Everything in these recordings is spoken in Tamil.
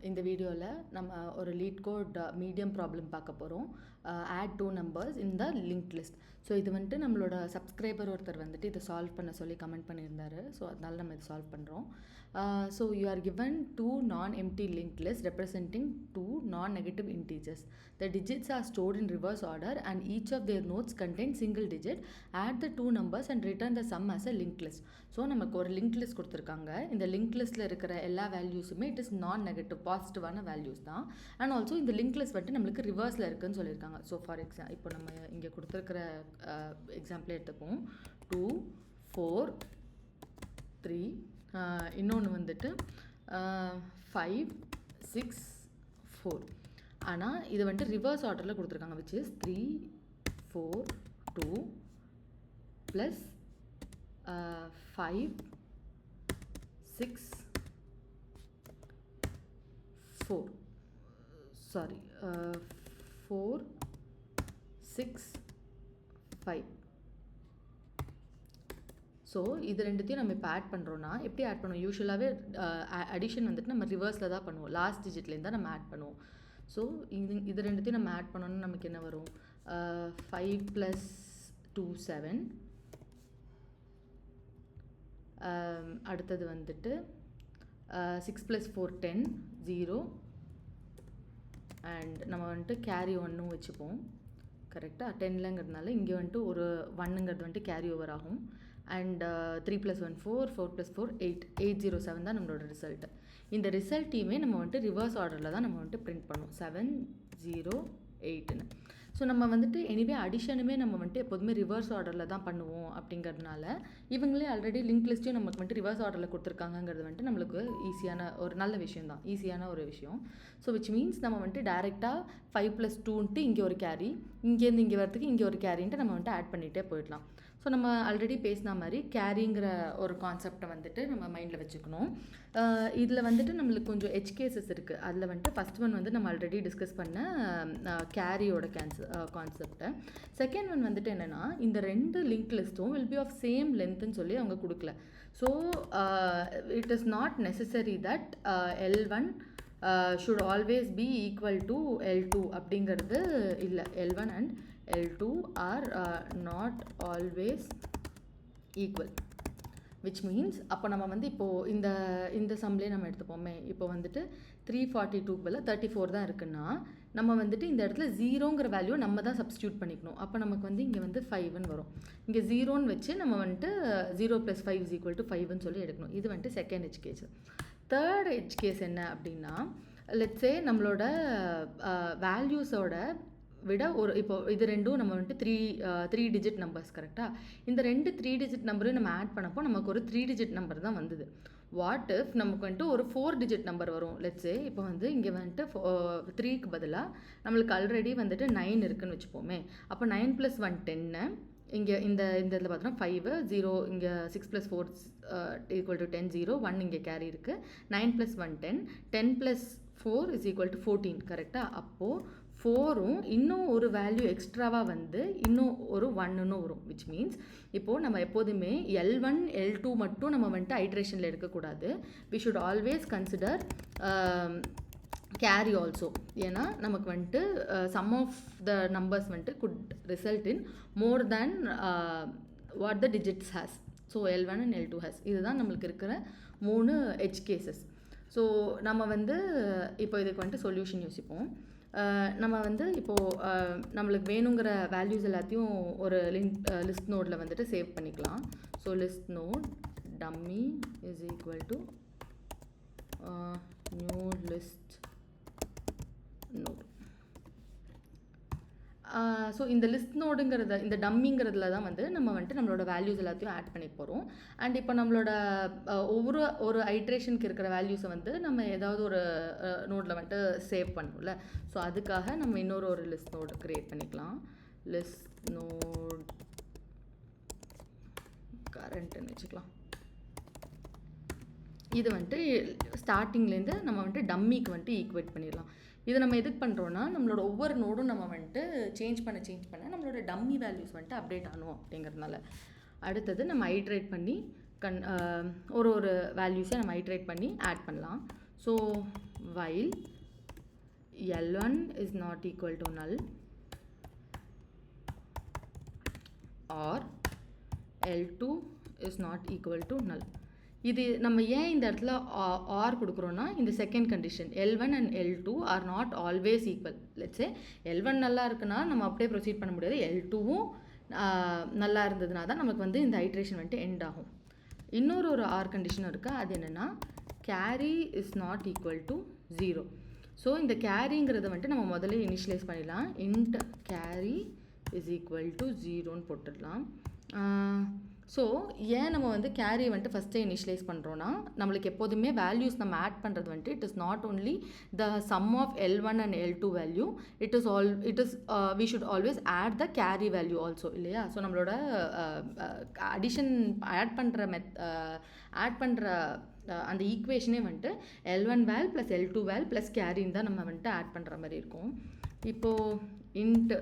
இந்த வீடியோவில் நம்ம ஒரு லீட் கோட் மீடியம் ப்ராப்ளம் பார்க்க போகிறோம். Add 2 numbers in the linked list. So இது வந்துட்டு நம்மளோட சப்ஸ்கிரைபர் ஒருத்தர் வந்துட்டு இதை சால்வ் பண்ண சொல்லி கமெண்ட் பண்ணியிருந்தாரு. ஸோ அதனால நம்ம இதை சால்வ் பண்ணுறோம். So you are given 2 non-empty linked lists representing 2 non-negative integers. The digits are stored in reverse order and each of their nodes contain single digit. Add the 2 numbers and return the sum as a linked list. So நமக்கு ஒரு linked list கொடுத்துருக்காங்க. இந்த linked listல இருக்கிற எல்லா வேல்யூஸுமே இட் இஸ் நான் நெகட்டிவ் பாசிட்டிவான வேல்யூஸ் தான். அண்ட் ஆல்சோ இந்த லிங்க் லிஸ்ட் வந்துட்டு நம்மளுக்கு ரிவர்ஸில் இருக்குன்னு சொல்லியிருக்காங்க. ஸோ ஃபார் இப்போ நம்ம இங்கே கொடுத்துருக்கிற எக்ஸாம்பிள் எடுத்துப்போம். 2 4 3 இன்னொன்று வந்துட்டு 5 6 4. ஆனால் இது வந்துட்டு ரிவர்ஸ் ஆர்டரில் கொடுத்துருக்காங்க. Which is 3 4 2 plus 5 6 4 sorry 4 6 5. So இது ரெண்டுத்தையும் நம்ம இப்போ ஆட் பண்ணுறோன்னா எப்படி ஆட் பண்ணுவோம்? யூஸ்வலாகவே அடிஷன் வந்துட்டு நம்ம ரிவர்ஸில் தான் பண்ணுவோம். லாஸ்ட் டிஜிட்லேருந்து தான் நம்ம ஆட் பண்ணுவோம். ஸோ இது ரெண்டுத்தையும் நம்ம ஆட் பண்ணோன்னா நமக்கு என்ன வரும்? 5 + 2 7. அடுத்தது வந்துட்டு 6 + 4 10 0. அண்ட் நம்ம வந்துட்டு கேரி 1 வச்சுப்போம். கரெக்டாக 10லங்கிறதுனால இங்கே வந்துட்டு ஒரு 1ங்கிறது வந்துட்டு கேரி ஓவர் ஆகும். அண்ட் 3 + 1 4 4 + 4 8 807 தான் நம்மளோட ரிசல்ட்டு. இந்த ரிசல்ட்டையுமே நம்ம வந்துட்டு ரிவர்ஸ் ஆர்டரில் தான் நம்ம வந்துட்டு பிரிண்ட் பண்ணுவோம். 7 0 8ன்னு. ஸோ நம்ம வந்துட்டு எனிவே அடிஷனுமே நம்ம வந்துட்டு எப்போதுமே ரிவர்ஸ் ஆர்டரில் தான் பண்ணுவோம். அப்படிங்கிறதுனால இவங்களே ஆல்ரெடி லிங்க் லிஸ்ட்டையும் நமக்கு வந்துட்டு ரிவர்ஸ் ஆர்டரில் கொடுத்துருக்காங்கிறது வந்துட்டு நம்மளுக்கு ஈஸியான ஒரு நல்ல விஷயம் தான். ஈஸியான ஒரு விஷயம். ஸோ விச் மீன்ஸ் நம்ம வந்துட்டு டேரெக்டாக 5 + 2ன்ட்டு இங்கே ஒரு கேரி, இங்கேருந்து இங்கே வரதுக்கு இங்கே ஒரு கேரின்ட்டு நம்ம வந்துட்டு ஆட் பண்ணிகிட்டே போயிடலாம். ஸோ நம்ம ஆல்ரெடி பேசின மாதிரி கேரிங்கிற ஒரு கான்செப்டை வந்துட்டு நம்ம மைண்டில் வச்சுக்கணும். இதில் வந்துட்டு நம்மளுக்கு கொஞ்சம் எட்ஜ் கேசஸ் இருக்குது. அதில் வந்துட்டு ஃபஸ்ட் ஒன் வந்து நம்ம ஆல்ரெடி டிஸ்கஸ் பண்ண கேரியோட கான்செப்டை. செகண்ட் ஒன் வந்துட்டு என்னென்னா, இந்த 2 லிங்க் லிஸ்ட்டும் வில் பி ஆஃப் சேம் லென்த்துன்னு சொல்லி அவங்க கொடுக்கல. So it is not necessary that L1 should always be equal to L2 அப்படிங்கிறது இல்லை. L1 and L2 are not always equal. which means அப்போ நம்ம வந்து இப்போது இந்த சம்லேயே நம்ம எடுத்துப்போமே. இப்போ வந்துட்டு 342 பதில் 34 தான் இருக்குன்னா நம்ம வந்துட்டு இந்த இடத்துல 0ங்கிற வேல்யூ நம்ம தான் சப்ஸ்டியூட் பண்ணிக்கணும். அப்போ நமக்கு வந்து இங்கே வந்து 5ன்னு வரும். இங்கே 0ன்னு வச்சு நம்ம வந்துட்டு 0 + 5 = 5ன்னு சொல்லி எடுக்கணும். இது வந்துட்டு second edge case. Third edge case என்ன அப்படின்னா, லெட்ஸே நம்மளோட வேல்யூஸோட விட ஒரு இப்போ இது ரெண்டும் நம்ம வந்துட்டு 3 டிஜிட் நம்பர்ஸ் கரெக்டாக. இந்த 2 3 டிஜிட் நம்பரையும் நம்ம ஆட் பண்ணப்போ நமக்கு ஒரு 3 டிஜிட் நம்பர் தான் வந்தது. வாட் இஃப் நமக்கு வந்துட்டு ஒரு 4 டிஜிட் நம்பர் வரும்? லெட்ஸே இப்போ வந்து இங்கே வந்துட்டு 3க்கு பதிலாக நம்மளுக்கு ஆல்ரெடி வந்துட்டு 9 இருக்குதுன்னு வச்சுப்போமே. அப்போ 9 + 1 10. இங்கே இந்த இதில் பார்த்தோன்னா 5 0 இங்கே 6 + 4 = 10 0 1 இங்கே கேரி இருக்குது. 9 + 1 10 10 + 4 = 14 கரெக்டாக. அப்போது 4ம் இன்னும் ஒரு வேல்யூ எக்ஸ்ட்ராவாக வந்து இன்னும் ஒரு 1ன்னு வரும். விச் மீன்ஸ் இப்போது நம்ம எப்போதுமே L1 L2 மட்டும் நம்ம வந்துட்டு ஐட்ரேஷனில் எடுக்கக்கூடாது. We should always consider carry also. ஏன்னா நமக்கு வந்துட்டு சம் ஆஃப் த நம்பர்ஸ் வந்துட்டு could result in more than what the digits has. So L1 and L2 has. இதுதான் நம்மளுக்கு இருக்கிற 3 எட்ஜ் கேசஸ். ஸோ நம்ம வந்து இப்போ இதுக்கு வந்துட்டு சொல்யூஷன் யோசிப்போம். நம்ம வந்து இப்போது நம்மளுக்கு வேணுங்கிற வேல்யூஸ் எல்லாத்தையும் ஒரு லிஸ்ட் நோடில் வந்துட்டு சேவ் பண்ணிக்கலாம். So list node dummy is equal to new list node. So இந்த லிஸ்ட் நோடுங்கிறத இந்த டம்மிங்கிறதுல தான் வந்து நம்ம வந்துட்டு நம்மளோட வேல்யூஸ் எல்லாத்தையும் ஆட் பண்ணி போகிறோம். அண்ட் இப்போ நம்மளோட ஒரு ஐட்ரேஷனுக்கு இருக்கிற வேல்யூஸை வந்து நம்ம ஏதாவது ஒரு நோடில் வந்துட்டு சேவ் பண்ணணும்ல. ஸோ அதுக்காக நம்ம இன்னொரு லிஸ்ட் நோடு க்ரியேட் பண்ணிக்கலாம். லிஸ்ட் நோட் கரண்ட்டுன்னு வச்சுக்கலாம். இது வந்துட்டு ஸ்டார்டிங்லேருந்து நம்ம வந்துட்டு டம்மிக்கு வந்துட்டு ஈக்குவேட் பண்ணிடலாம். இதை நம்ம எதுக்கு பண்ணுறோன்னா, நம்மளோட ஒவ்வொரு நோடும் நம்ம வந்துட்டு சேஞ்ச் பண்ண நம்மளோட டம்மி வேல்யூஸ் வந்துட்டு அப்டேட் ஆகணும் அப்படிங்கிறதுனால. அடுத்தது நம்ம ஐட்ரேட் பண்ணி ஒரு வேல்யூஸை நம்ம ஐட்ரேட் பண்ணி ஆட் பண்ணலாம். So while L1 is not equal to null or L2 is not equal to null. இது நம்ம ஏன் இந்த இடத்துல ஆர் கொடுக்குறோன்னா இந்த second condition L1 and L2 are not always equal. Let's say L1 நல்லா இருக்குன்னா நம்ம அப்படியே ப்ரொசீட் பண்ண முடியாது, L2வும் நல்லா இருந்ததுனா தான் நமக்கு வந்து இந்த ஐட்ரேஷன் வந்துட்டு எண்ட் ஆகும். இன்னொரு ஆர் கண்டிஷனும் இருக்குது, அது என்னென்னா carry is not equal to 0. So இந்த கேரிங்கிறத வந்துட்டு நம்ம முதல்ல இனிஷியலைஸ் பண்ணிடலாம். Int carry is equal to 0ன்னு போட்டுடலாம். ஸோ ஏன் நம்ம வந்து கேரி வந்துட்டு ஃபஸ்ட்டே இனிஷியலைஸ் பண்ணுறோன்னா நம்மளுக்கு எப்போதுமே வேல்யூஸ் நம்ம ஆட் பண்ணுறது வந்துட்டு it is not only the sum of L1 and L2 value, it is we should always add the carry value also இல்லையா. ஸோ நம்மளோட அடிஷன் ஆட் பண்ணுற அந்த ஈக்குவேஷனே வந்துட்டு L1 வேல் ப்ளஸ் L2 வேல் ப்ளஸ் கேரின்னு தான் நம்ம வந்துட்டு ஆட் பண்ணுற மாதிரி இருக்கும். இப்போது இன்ட்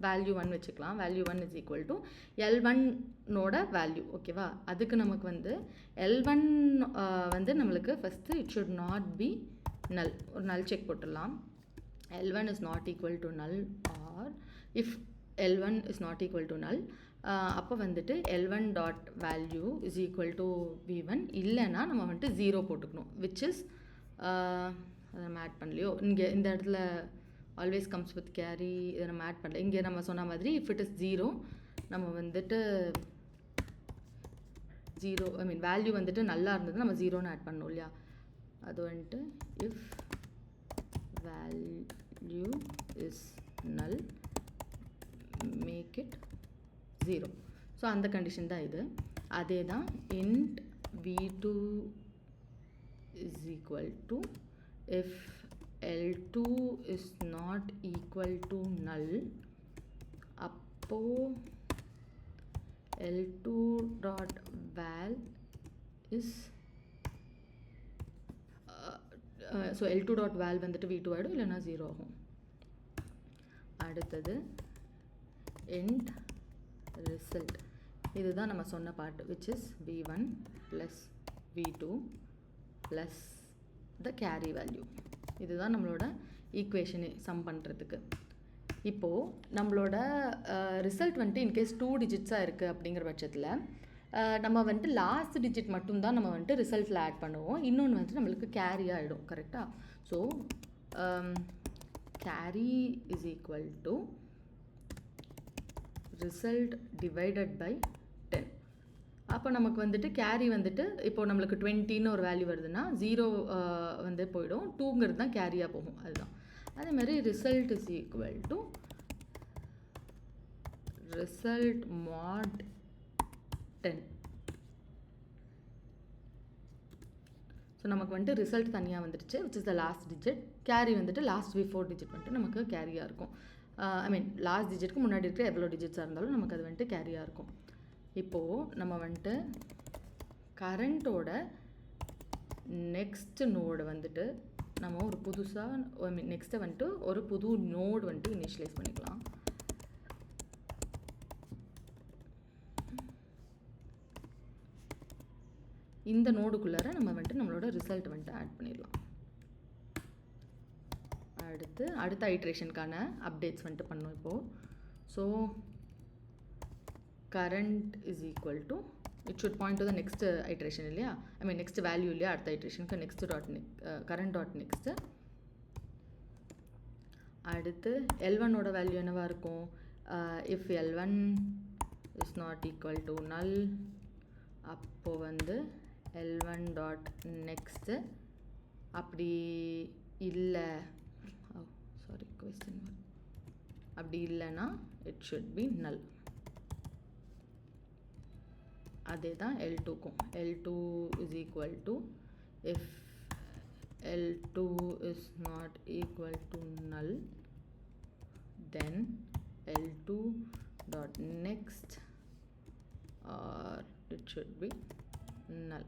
வேல்யூ 1 வச்சுக்கலாம். வேல்யூ 1 இஸ் ஈக்குவல் டு L1நோட வேல்யூ. ஓகேவா, அதுக்கு நமக்கு வந்து L1 வந்து நம்மளுக்கு first it should not be null. ஒரு நல் செக் போட்டுடலாம். L1 is not equal to null or if L1 is not equal to null அப்போ வந்துட்டு L1 dot value is equal to V1. இல்லைன்னா நம்ம வந்துட்டு 0 போட்டுக்கணும், விச் இஸ் அதை நம்ம ஆட் பண்ணலையோ இங்கே இந்த இடத்துல ஆல்வேஸ் கம்ஸ் வித் கேரி, இதை நம்ம ஆட் பண்ணல. இங்கே நம்ம சொன்ன மாதிரி இஃப் இட் இஸ் 0 நம்ம வந்துட்டு 0 ஐ மீன் வேல்யூ வந்துட்டு நல்லா இருந்தது நம்ம 0ன்னு ஆட் பண்ணணும் இல்லையா. அது வந்துட்டு if value is null make it 0. So அந்த கண்டிஷன் தான் இது. அதே தான் int V2 is equal to if L2 is not equal to null அப்போ L2 dot val is so L2 dot val வந்துட்டு V2 ஆகிடும், இல்லைனா 0 ஆகும். அடுத்தது end result, இதுதான் நம்ம சொன்ன part which is V1 plus V2 plus the carry value. இதுதான் நம்மளோட ஈக்குவேஷனு சம் பண்ணுறதுக்கு. இப்போது நம்மளோட ரிசல்ட் வந்துட்டு இன்கேஸ் 2 டிஜிட்ஸாக இருக்குது அப்படிங்கிற பட்சத்தில் நம்ம வந்துட்டு லாஸ்ட் டிஜிட் மட்டும்தான் நம்ம வந்துட்டு ரிசல்ட்டில் ஆட் பண்ணுவோம். இன்னொன்று வந்துட்டு நம்மளுக்கு கேரி ஆகிடும். கரெக்டாக? So carry is equal to result divided by 10. அப்போ நமக்கு வந்துட்டு கேரி வந்துட்டு இப்போ நம்மளுக்கு 20ன்னு ஒரு வேல்யூ வருதுன்னா 0 வந்து போயிடும், 2ங்கிறது தான் கேரியாக போகும். அதுதான் அதே மாதிரி result is equal to result mod 10. So நமக்கு வந்துட்டு ரிசல்ட் தனியாக வந்துடுச்சு which is the last digit. Carry வந்துட்டு லாஸ்ட் பிஃபோர் டிஜிட் வந்துட்டு நமக்கு கேரியாக இருக்கும். ஐ மீன் லாஸ்ட் டிஜிட்க்கு முன்னாடி இருக்கிற எவ்வளோ டிஜிட்ஸாக இருந்தாலும் நமக்கு அது வந்துட்டு கேரியாக இருக்கும். இப்போது நம்ம வந்துட்டு கரண்ட்டோட நெக்ஸ்ட் நோடு வந்துட்டு நம்ம ஒரு புதுசாக ஐ மீன் நெக்ஸ்ட்டை வந்துட்டு ஒரு புது நோடு வந்துட்டு இனிஷியலைஸ் பண்ணிக்கலாம். இந்த நோடுக்குள்ளார நம்ம வந்துட்டு நம்மளோட ரிசல்ட் வந்துட்டு ஆட் பண்ணிடலாம். அடுத்த ஐட்ரேஷனுக்கான அப்டேட்ஸ் வந்துட்டு பண்ணோம் இப்போது. So current is equal to, it should point to the next iteration இல்லையா, I mean next value இல்லையா, அடுத்த iterationக்கு next dot current dot next. அடுத்து L1 ஓட வேல்யூ என்னவா இருக்கும், if L1 is not equal to null அப்போ வந்து L1 dot next, அப்படி இல்லை question அப்படி இல்லைன்னா it should be null. அதே தான் L2க்கும். L2 is equal to if L2 is not equal to null then L2 dot next or it should be null,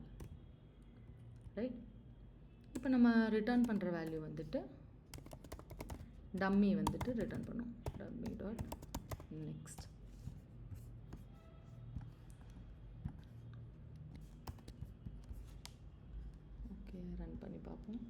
right? இப்போ நம்ம ரிட்டர்ன் பண்ணுற வேல்யூ வந்துட்டு டம்மி வந்துட்டு ரிட்டர்ன் பண்ணும், dummy dot next. Okay, run பண்ணி பார்ப்போம்.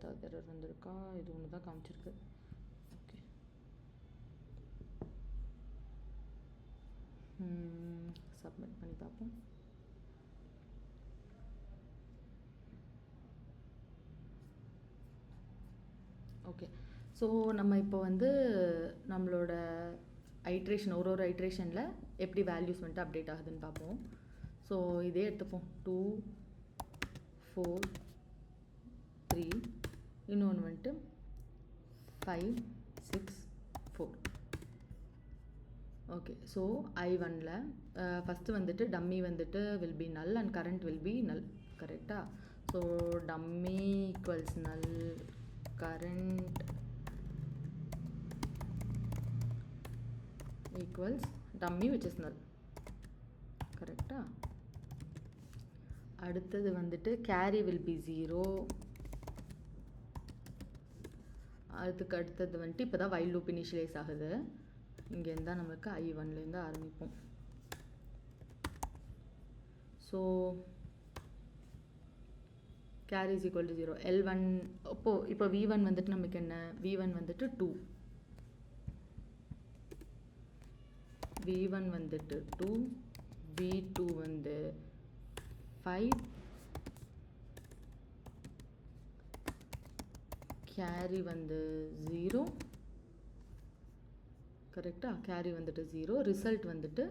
ஏதாவது எரர் வந்திருக்கா? இது ஒன்று தான் காமிச்சிருக்கு. ஓகே, சப்மிட் பண்ணி பார்ப்போம். ஓகே, ஸோ நம்ம இப்போ வந்து நம்மளோட ஐட்ரேஷன் ஒரு ஐட்ரேஷனில் எப்படி வேல்யூஸ் வந்துட்டு அப்டேட் ஆகுதுன்னு பார்ப்போம். ஸோ இதே எடுத்துப்போம். 2 4 3, இன்னொன்று வந்துட்டு 5 6 4. ஓகே, ஸோ I1ல் ஃபஸ்ட்டு வந்துட்டு டம்மி வந்துட்டு வில் பி நல் அண்ட் கரண்ட் வில் பி நல். கரெக்டாக? ஸோ டம்மி ஈக்குவல்ஸ் நல், current equals dummy which is null. கரெக்டா? அடுத்தது வந்துட்டு carry will be 0. அதுக்கு அடுத்தது வந்துட்டு இப்போ தான் while loop initialize ஆகுது. இங்கேருந்து தான் நம்மளுக்கு I1லேருந்து ஆரம்பிப்போம். So carry is equal to 0. L1 இப்போ V1 வந்துட்டு நமக்கு என்ன? V1 வந்துட்டு 2, V1 வந்துட்டு 2, V2 வந்து 5, carry வந்து 0. கரெக்டா? carry வந்துட்டு 0, ரிசல்ட் வந்துட்டு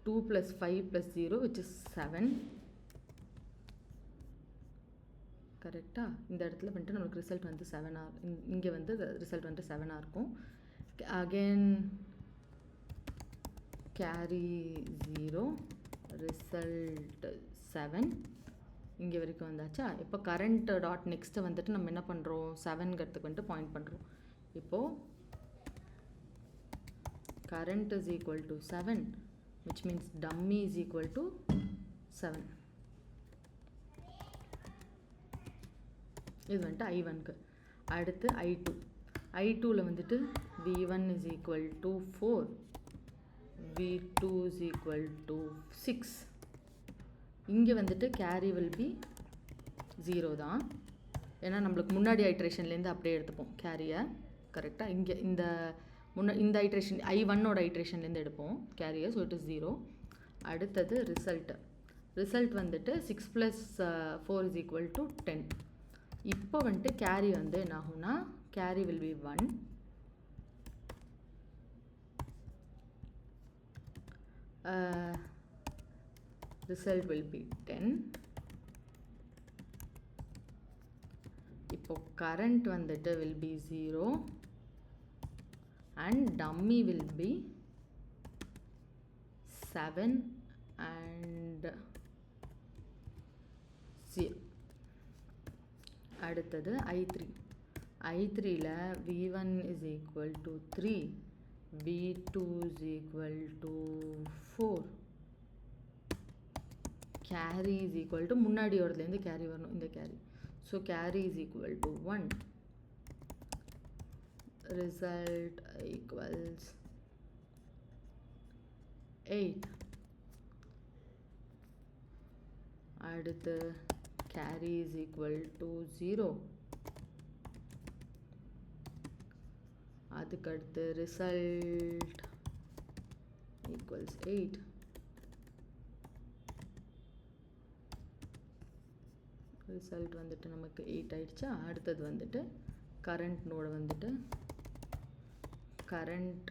2 + 5 + 0 which is 7. கரெக்டாக? இந்த இடத்துல வந்துட்டு நம்மளுக்கு ரிசல்ட் வந்து 7 இங்கே வந்து ரிசல்ட் வந்துட்டு 7 இருக்கும். Again carry 0, result 7. இங்கே வரைக்கும் வந்தாச்சா? இப்போ கரண்ட் டாட் நெக்ஸ்ட்டு வந்துட்டு நம்ம என்ன பண்ணுறோம்? 7ங்கிறதுக்கு வந்துட்டு பாயிண்ட் பண்ணுறோம். இப்போது current is equal to 7, which means dummy is equal to 7. இது வந்துட்டு I1க்கு. அடுத்து I2ல வந்துட்டு V1 is equal to 4, V2 is equal to 6. இங்கே வந்துட்டு கேரி will be 0 தான், ஏன்னா நம்மளுக்கு முன்னாடி ஐட்ரேஷன்லேருந்து அப்படியே எடுத்துப்போம் கேரியை. கரெக்டாக? இங்கே இந்த ஐட்ரேஷன் I1ஓட ஐட்ரேஷன்லேருந்து எடுப்போம் கேரியை. So it is 0. அடுத்தது ரிசல்ட் வந்துட்டு 6 + 4 is equal to 10. இப்போ வந்துட்டு கேரி வந்து என்ன ஆகும்னா carry will be 1, result will be 10. இப்போ கரண்ட் வந்துட்டு will be 0 and dummy will be 7 and 0. அடுத்தது I3ல V1 is equal to 3, V2 is equal to 4, carry is equal to முன்னாடி வரதுலேருந்து கேரி வரணும், இந்த carry. So carry is equal to 1, result equals 8. அடுத்து carry is equal to 0. அதுக்கடுத்து result equals 8. ரிசல்ட் வந்துட்டு நமக்கு 8 ஆயிடுச்சா? அடுத்தது வந்துட்டு கரண்ட் நோடு வந்துட்டு current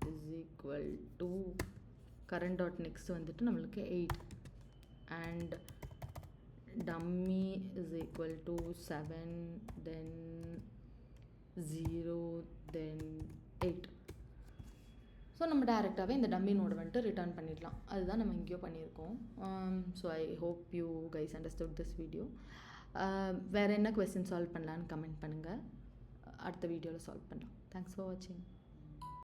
is equal to current dot next வந்துட்டு நம்மளுக்கு 8 and dummy is equal to 7, then 0, then 8. So நம்ம டேரெக்டாகவே இந்த டம்மி நோடு வந்துட்டு ரிட்டர்ன் பண்ணிடலாம். அதுதான் நம்ம இங்கேயோ பண்ணியிருக்கோம். So I hope you guys understood this video. வேறு என்ன கொஸ்டின் சால்வ் பண்ணலான்னு கமெண்ட் பண்ணுங்கள். அடுத்த வீடியோவில் சால்வ் பண்ணலாம். தேங்க்ஸ் ஃபார் வாட்சிங்.